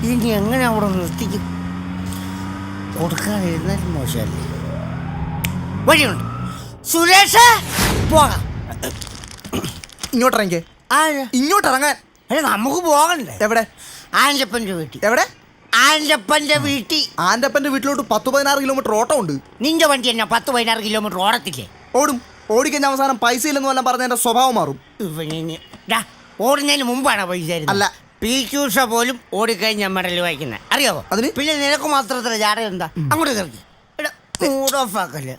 ഇനി എങ്ങനെ അവിടെ നിർത്തിക്കും? കൊടുക്കാതിരുന്നാലും മോശമല്ലേ? വഴിയുണ്ട്. സുരേഷ് പോകാം. ഇങ്ങോട്ടിറങ്ങിക്കേ. ഇങ്ങോട്ടിറങ്ങാൻ. അല്ല നമുക്ക് പോകണ്ടേ? എവിടെ? ആൻ്റപ്പൻ്റെ വീട്ടിൽ. എവിടെ? ആൻ്റപ്പൻ്റെ വീട്ടിൽ. ആൻ്റപ്പൻ്റെ വീട്ടിലോട്ട് 10-16 കിലോമീറ്റർ ഓട്ടം ഉണ്ട്. നിന്റെ വണ്ടി എന്നാ 10-16 കിലോമീറ്റർ ഓടത്തില്ലേ? ഓടും. ഓടിക്കഴിഞ്ഞ അവസാനം പൈസ ഇല്ലെന്ന് വല്ലതും പറഞ്ഞ എൻ്റെ സ്വഭാവം മാറും. ഓടുന്നതിന് മുമ്പാണ് പൈസ അല്ല. പീക്കൂഷ പോലും ഓടിക്കഴിഞ്ഞ മെഡൽ വായിക്കുന്നത് അറിയാവോ? അതിന് പിന്നെ നിനക്ക് മാത്രത്തില്ല ജാട എന്താ? അങ്ങോട്ട് കയറി മൂഡ് ഓഫ് ആക്കല്ലേ.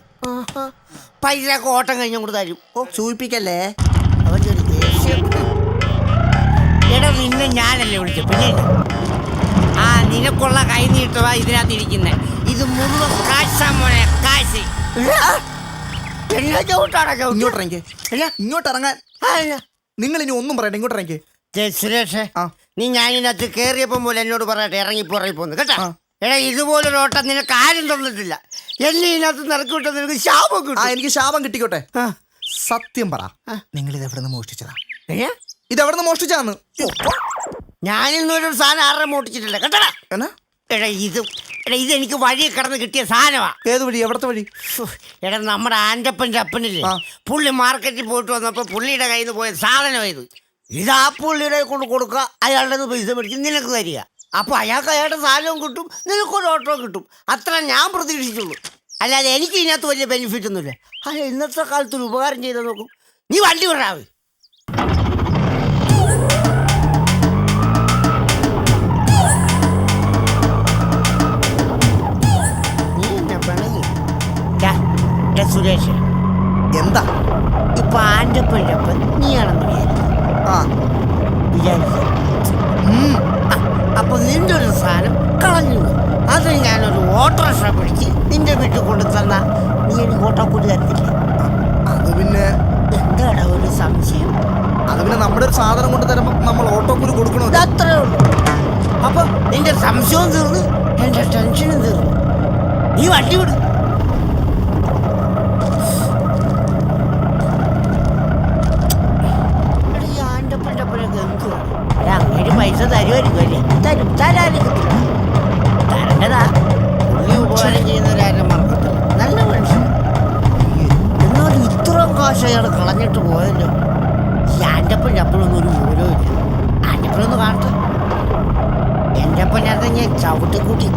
പൈസ ഒക്കെ ഓട്ടം കഴിഞ്ഞ അങ്ങോട്ട് തരും. സൂചിപ്പിക്കല്ലേ. അവൻ്റെ ഒരു ദേഷ്യം. എടാ നിന്നെ ഞാനല്ലേ വിളിച്ചത് പിന്നെ? നിനക്കുള്ള കൈ നീട്ടവാ ഇതിനകത്ത് ഇരിക്കുന്നത്. ഇത് മുഴുവൻ കാശാ മോനെ, കാശ്. ഇങ്ങോട്ടിറങ്ങിക്കേ. ഇങ്ങോട്ടിറങ്ങാൻ. നിങ്ങൾ ഇനി ഒന്നും പറയട്ടെ. ഇങ്ങോട്ടിറങ്ങിക്കേ. സുരേഷ്, നീ ഞാനിതിനകത്ത് കയറിയപ്പം പോലെ എന്നോട് പറയട്ടെ ഇറങ്ങിപ്പോന്നു കേട്ടോ. എടാ ഇതുപോലൊരു ഓട്ടം നിനക്ക് ആരും തന്നിട്ടില്ല. എന്നെ ഇതിനകത്ത് നിറക്കി വിട്ട നിനക്ക് ശാപം കിട്ടും. എനിക്ക് ശാപം കിട്ടിക്കോട്ടെ. സത്യം പറ, നിങ്ങൾ ഇത് എവിടെ നിന്ന് മോഷ്ടിച്ചതാ? ഇത് എവിടെ നിന്ന് മോഷ്ടിച്ചാന്ന്? ഞാനിന്നൊരു സാധനം ആരുടെ മോഷ്ടിച്ചിട്ടില്ല കേട്ടടാ. എടാ ഇതെനിക്ക് വഴി കിടന്ന് കിട്ടിയ സാധനമാ. ഏത് വഴി? എവിടത്തെ വഴി? എടാ നമ്മുടെ ആൻ്റപ്പൻ്റെ അപ്പനില്ലേ, പുള്ളി മാർക്കറ്റിൽ പോയിട്ട് വന്നപ്പോൾ പുള്ളിയുടെ കയ്യിൽ നിന്ന് പോയ സാധനം ഇത് ആ പുള്ളിയുടെ കൊണ്ട് കൊടുക്കുക, അയാളുടെ പൈസ മേടിച്ച് നിനക്ക് തരിക. അപ്പോൾ അയാൾക്ക് അയാളുടെ സാധനവും കിട്ടും, നിനക്കൊരു ഓട്ടവും കിട്ടും. അത്ര ഞാൻ പ്രതീക്ഷിച്ചുള്ളൂ. അല്ലാതെ എനിക്ക് ഇതിനകത്ത് വലിയ ബെനിഫിറ്റ് ഒന്നുമില്ല. അല്ല ഇന്നത്തെ കാലത്തൊരു ഉപകാരം ചെയ്ത് നോക്കും. നീ വണ്ടി വിടാവേ. സുരേഷ് എന്താ ഇപ്പൊ ആൻ്റപ്പൻ്റെ അപ്പൻ നീയാണെന്ന് വിചാരിച്ചു. അപ്പൊ നിന്റെ ഒരു സാധനം കളഞ്ഞു. അത് ഞാനൊരു ഓട്ടോറിക്ഷ പിടിച്ച് നിന്റെ വീട്ടിൽ കൊണ്ടു തന്നാ നീ എനിക്ക് ഓട്ടോ കൂടി തരത്തില്ലേ? അത് പിന്നെ എന്താണ് ഒരു സംശയം? അത് പിന്നെ നമ്മുടെ ഒരു സാധനം കൊണ്ട് തരുമ്പോ നമ്മൾ ഓട്ടോ കൂടി കൊടുക്കണോ? അത്രേ ഉള്ളൂ. അപ്പൊ നിന്റെ സംശയവും തീർന്നു, എന്റെ ടെൻഷനും തീർന്നു. നീ വണ്ടി വിടും. അങ്ങേര് പൈസ തരുമായിരിക്കും അല്ലേ? തരും, തരാതിരിക്കത്തില്ല. തരേണ്ടതാ. പുള്ളി ഉപകാരം ചെയ്യുന്നവരാരും മറക്കത്തില്ല. നല്ല മനുഷ്യൻ. എന്നാലും ഇത്രയും കാശ് അയാൾ കളഞ്ഞിട്ട് പോയല്ലോ. ഈ ആൻ്റപ്പൻ്റെ അപ്പനൊന്നും ഒരു വിവരവും ഇല്ല. ആൻ്റപ്പനൊന്ന് കാണട്ടെ. എൻ്റെ അപ്പനകത്ത് ഞാൻ ചവിട്ടിക്കൂട്ടി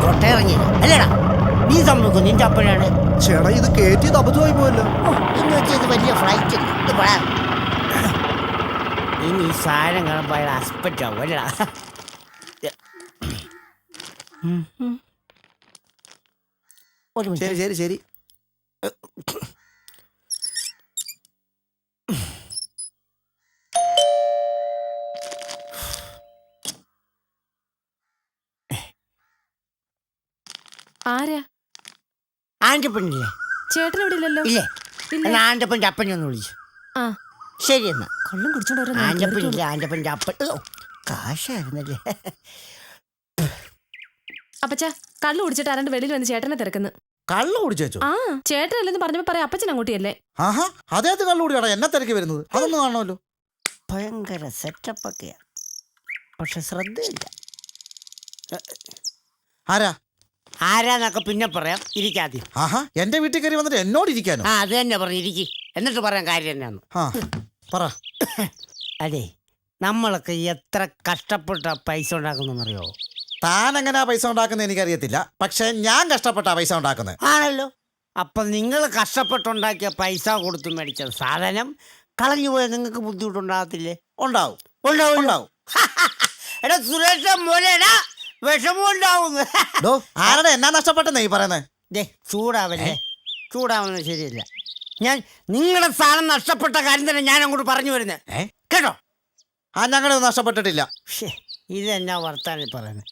കൊട്ടയിറങ്ങിയില്ല അല്ലേടാ? നീ സമ്മതിക്കും നിന്റെ അപ്പനാണ്. ചേട്ടാ ഇത് കയറ്റിയത് അബദ്ധമായി പോയല്ലോ. എന്ന് വെച്ചാൽ ഇത് വലിയ ഫ്ലൈറ്റ് ഇത് പറയാം. ഇനി ഈ സാധനം കാണുമ്പോൾ അയാൾ ഹസ്ബൻഡ് ആവും അല്ലടാ. ശരി ശരി ശരി. ആരാ? ആൻ്റപ്പനില്ലേ? ചേട്ടൻ ഇവിടെ ഇല്ലല്ലോ. ഇല്ലേ? എന്നാ ആൻ്റപ്പൻ്റെ അപ്പനെ ഒന്ന് വിളിച്ചു. ശരി എന്നാ. കൊള്ളം കുടിച്ചോണ്ട് ആൻ്റപ്പനില്ല, ആൻ്റപ്പൻ്റെ അപ്പൻ. കാശായിരുന്നല്ലേ. അപ്പച്ച കള്ളു കുടിച്ചിട്ട് ആരാണ്ട് വെളിയിൽ വന്ന് ചേട്ടനെ തിരക്കുന്നു. കള്ളു കുടിച്ചോ? ആ ചേട്ടനല്ലെന്ന് പറഞ്ഞപ്പോ പറയാം അപ്പച്ചൻ അങ്ങോട്ടിയല്ലേ. ആഹാ അതേത് കള്ളു കുടിയാടാ എന്നെ തിരക്കി വരുന്നത്? അതൊന്നും കാണണമല്ലോ. ഭയങ്കര സെറ്റപ്പൊക്കെയാ, പക്ഷെ ശ്രദ്ധയില്ല. ആരാന്നൊക്കെ പിന്നെ പറയാം. ഇരിക്കാതെ. ആഹാ എന്റെ വീട്ടിൽ കയറി വന്നിട്ട് എന്നോട് ഇരിക്കാനോ? അത് തന്നെ പറഞ്ഞു ഇരിക്കി. എന്നിട്ട് പറയാൻ കാര്യം എന്നാന്ന് പറ. അതെ, നമ്മളൊക്കെ എത്ര കഷ്ടപ്പെട്ട പൈസ ഉണ്ടാക്കുന്നറിയോ? താൻ എങ്ങനെയാ പൈസ ഉണ്ടാക്കുന്നത് എനിക്കറിയത്തില്ല, പക്ഷെ ഞാൻ കഷ്ടപ്പെട്ടാ പൈസ ഉണ്ടാക്കുന്നത്. ആണല്ലോ. അപ്പം നിങ്ങൾ കഷ്ടപ്പെട്ടുണ്ടാക്കിയ പൈസ കൊടുത്ത് മേടിച്ച സാധനം കളഞ്ഞു പോയാൽ നിങ്ങൾക്ക് ബുദ്ധിമുട്ടുണ്ടാകത്തില്ലേ? ഉണ്ടാവും ഉണ്ടാവും ഉണ്ടാവും. എടാ സുരേഷ മോനെടാ വിഷമം ഉണ്ടാവും. ആരുടെ എന്നാ നഷ്ടപ്പെട്ടെന്നേ ഈ പറയുന്നത്? ചൂടാവല്ലേ, ചൂടാവുന്നത് ശരിയല്ല. ഞാൻ നിങ്ങളുടെ സാധനം നഷ്ടപ്പെട്ട കാര്യം തന്നെ ഞാൻ അങ്ങോട്ട് പറഞ്ഞു വരുന്നത് കേട്ടോ. ഞങ്ങളത് നഷ്ടപ്പെട്ടിട്ടില്ല. ഇതെന്നാ വർത്താനം പറയുന്നത്?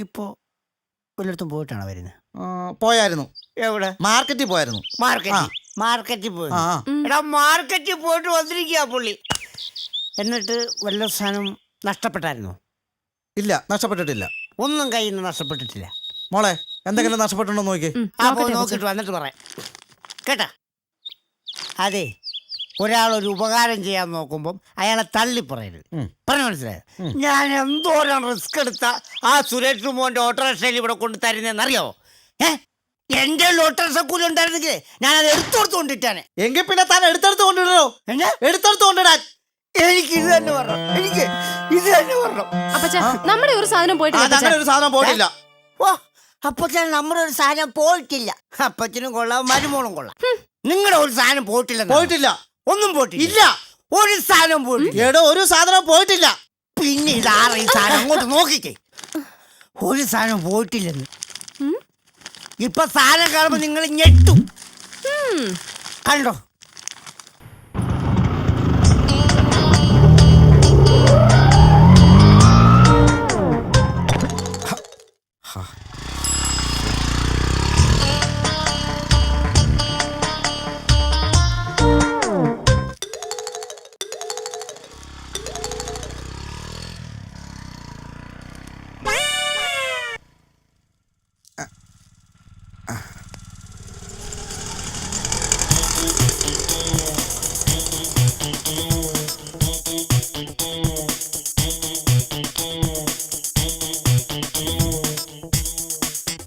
ഇപ്പോൾ വല്ലയിടത്തും പോയിട്ടാണോ വരുന്നത്? പോയായിരുന്നു. എവിടെ? മാർക്കറ്റിൽ പോയായിരുന്നു. മാർക്കറ്റിൽ പോയി. എടാ മാർക്കറ്റിൽ പോയിട്ട് വന്നിരിക്കുക പുള്ളി. എന്നിട്ട് വല്ല സാധനം നഷ്ടപ്പെട്ടായിരുന്നോ? ഇല്ല, നഷ്ടപ്പെട്ടിട്ടില്ല. ഒന്നും കയ്യിൽ നിന്ന് നഷ്ടപ്പെട്ടിട്ടില്ല. മോളെ എന്തെങ്കിലും നഷ്ടപ്പെട്ടുണ്ടോ നോക്കി. നോക്കിട്ട് വന്നിട്ട് പറയാം കേട്ടാ. അതെ, ഒരാളൊരു ഉപകാരം ചെയ്യാൻ നോക്കുമ്പോൾ അയാളെ തള്ളി പറയരുത്. പറഞ്ഞു മനസ്സിലായോ? ഞാൻ എന്തോരം റിസ്ക് എടുത്ത ആ സുരേഷ് മോന്റെ ഓട്ടോറിക്ഷയിൽ ഇവിടെ കൊണ്ട് തരുന്നതെന്നറിയാവോ? എന്റെ ഓട്ടോറിക്ഷ കൂലി ഉണ്ടായിരുന്നെങ്കിൽ ഞാൻ അത് എടുത്തോടുത്ത് കൊണ്ടിട്ടാണ്. എങ്കിൽ പിന്നെ താൻ എടുത്തെടുത്ത് കൊണ്ടിടോ. എടുത്തെടുത്ത് കൊണ്ടിടാൻ എനിക്ക് ഇത് തന്നെ പറഞ്ഞു. എനിക്ക് ഇത് തന്നെ പറഞ്ഞു. അപ്പച്ച നമ്മുടെ ഒരു സാധനം പോയിട്ടില്ല അങ്ങനെ ഒരു സാധനം പോയിട്ടില്ല. ഓ അപ്പച്ചൻ നമ്മുടെ ഒരു സാധനം പോയിട്ടില്ല. അപ്പച്ചനും കൊള്ളാം, മരുമോളും കൊള്ളാം. നിങ്ങളുടെ ഒരു സാധനം പോയിട്ടില്ല. പോയിട്ടില്ല. ഒന്നും പോയിട്ടില്ല. ഇല്ല, ഒരു സാധനം പോയിട്ടില്ല. എടോ ഒരു സാധനം പോയിട്ടില്ല. പിന്നെ ഇതാറ് ഈ സാധനം അങ്ങോട്ട് നോക്കിക്കേ. ഒരു സാധനം പോയിട്ടില്ലെന്ന്. ഇപ്പൊ സാധനം കാണുമ്പോ നിങ്ങൾ ഞെട്ടും. കണ്ടോ?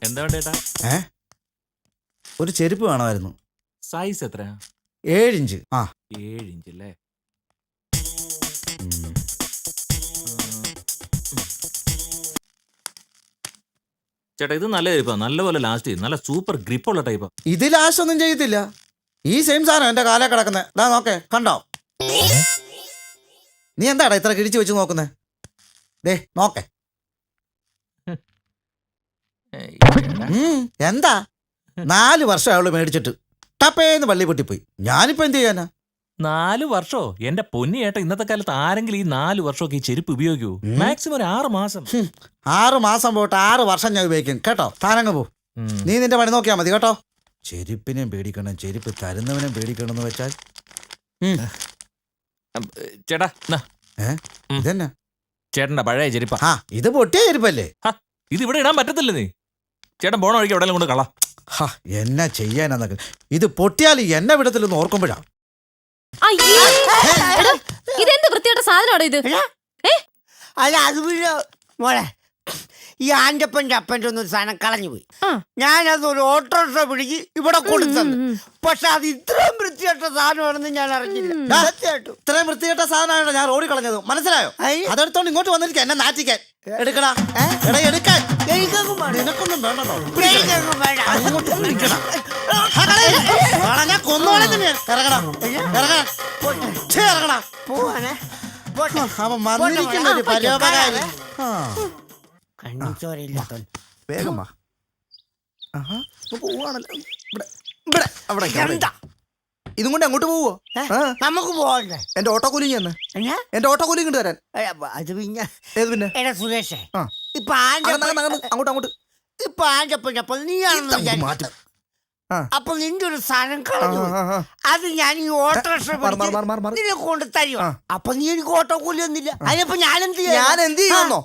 എന്താ വേണ്ടേട്ടാ? ഒരു ചെരുപ്പ് വേണമായിരുന്നു. സൈസ് എത്രയാ? 7 ഇഞ്ച്. 7 ഇഞ്ച് അല്ലേ? ചേട്ടാ ഇത് നല്ല ടൈപ്പാ, നല്ലപോലെ ലാസ്റ്റ് ചെയ്യും, നല്ല സൂപ്പർ ഗ്രിപ്പുള്ള ടൈപ്പാ. ഇത് ലാസ്റ്റ് ഒന്നും ചെയ്യത്തില്ല. ഈ സെയിം സാധനം എന്റെ കാലേ കിടക്കുന്നത്. ഇതാ നോക്കേ, കണ്ടോ? നീ എന്താടാ ഇത്ര കിഴിച്ചു വെച്ച് നോക്കുന്നേ? ദേ നോക്കേ. എന്താ 4 വർഷം അവള് മേടിച്ചിട്ട് ടപ്പേന്ന് പള്ളി പൊട്ടിപ്പോയി. ഞാനിപ്പോ എന്ത് ചെയ്യാനാ? 4 വർഷോ? എന്റെ പൊന്നി ഏട്ടാ, ഇന്നത്തെ കാലത്ത് ആരെങ്കിലും ഈ 4 വർഷമൊക്കെ ഈ ചെരുപ്പ് ഉപയോഗിക്കൂ? മാക്സിമം ഒരു 6 മാസം. 6 മാസം പോയിട്ട് 6 വർഷം ഞാൻ ഉപയോഗിക്കും കേട്ടോ. താനങ്ങ് പോ. നീ നിന്റെ പണി നോക്കിയാ മതി കേട്ടോ. ചെരുപ്പിനെയും പേടിക്കണം, ചെരുപ്പ് തരുന്നവനെയും പേടിക്കണം എന്ന് വെച്ചാൽ. ചേട്ടാ ഇതന്നെ ചേട്ടന്റെ പഴയ ചെരുപ്പാ. ഇത് പൊട്ടിയ ചെരുപ്പല്ലേ? ഇത് ഇവിടെ ഇടാൻ പറ്റത്തില്ല. നീ ചേട്ടൻ പോണ വഴിക്ക് എവിടെയെങ്കിലും കൊണ്ട് കള. എന്നാ ചെയ്യാനെന്നൊക്കെ. ഇത് പൊട്ടിയാൽ എന്നെ വിടത്തില്ലെന്ന് ഓർക്കുമ്പോഴാ. ഇതെന്ത് വൃത്തിയായിട്ട സാധനമാണോ ഇത്? അല്ല അത് പിന്നെ മോളെ, ഈ ആൻ്റപ്പൻ്റെ അപ്പൻ്റെ ഒന്നും സാധനം കളഞ്ഞു പോയി. ഞാനത് ഒരു ഓട്ടോറിക്ഷ പിടിച്ച് ഇവിടെ കൊടുത്തത്. പക്ഷെ അത് ഇത്രയും വൃത്തികെട്ട സാധനമാണെന്ന് ഞാൻ അറിഞ്ഞില്ല. ഇത്രയും വൃത്തികെട്ട സാധനമാണ് ഞാൻ റോഡിൽ കളഞ്ഞത്. മനസ്സിലായോ? അതെടുത്തോണ്ട് ഇങ്ങോട്ട് വന്നിരിക്കുക എന്നെ നാറ്റിക്കാൻ. എടുക്കടാ, എടാ എടുക്കാൻ. നിനക്കൊന്നും വേണ്ടോ? ഞാൻ കൊന്നോളെ തന്നെ. ഇറങ്ങടാ, ഇറങ്ങടാ. അവൻ വന്നിരിക്കുന്ന ഒരു പരോപകാരി. വേഗം വാ. പോവാണല്ലോ. ഇതും കൊണ്ട് അങ്ങോട്ട് പോവോ? നമുക്ക് പോകണ്ടേ? എന്റെ ഓട്ടോ കൂലി ചെന്ന് എന്റെ ഓട്ടോ കൂലി ഇങ്ങോട്ട് തരാൻ. അത് പിന്നെ ഏത് പിന്നെ? എടാ സുരേഷേ, ഇപ്പൊ അങ്ങോട്ട് ഇപ്പൊ ആൻ്റപ്പൻ്റെ അപ്പം നീയാണെന്ന് വിചാരിച്ചു. അപ്പൊ നിന്റെ ഒരു സാധനം കളഞ്ഞു. അത് ഞാൻ ഈ ഓട്ടോറിക്ഷ നിന്നെ കൊണ്ട് തരുമോ? അപ്പൊ നീ എനിക്ക് ഓട്ടോ കൂലി ഒന്നില്ല. അതിനപ്പോ ഞാൻ എന്ത് ചെയ്യുന്നോ?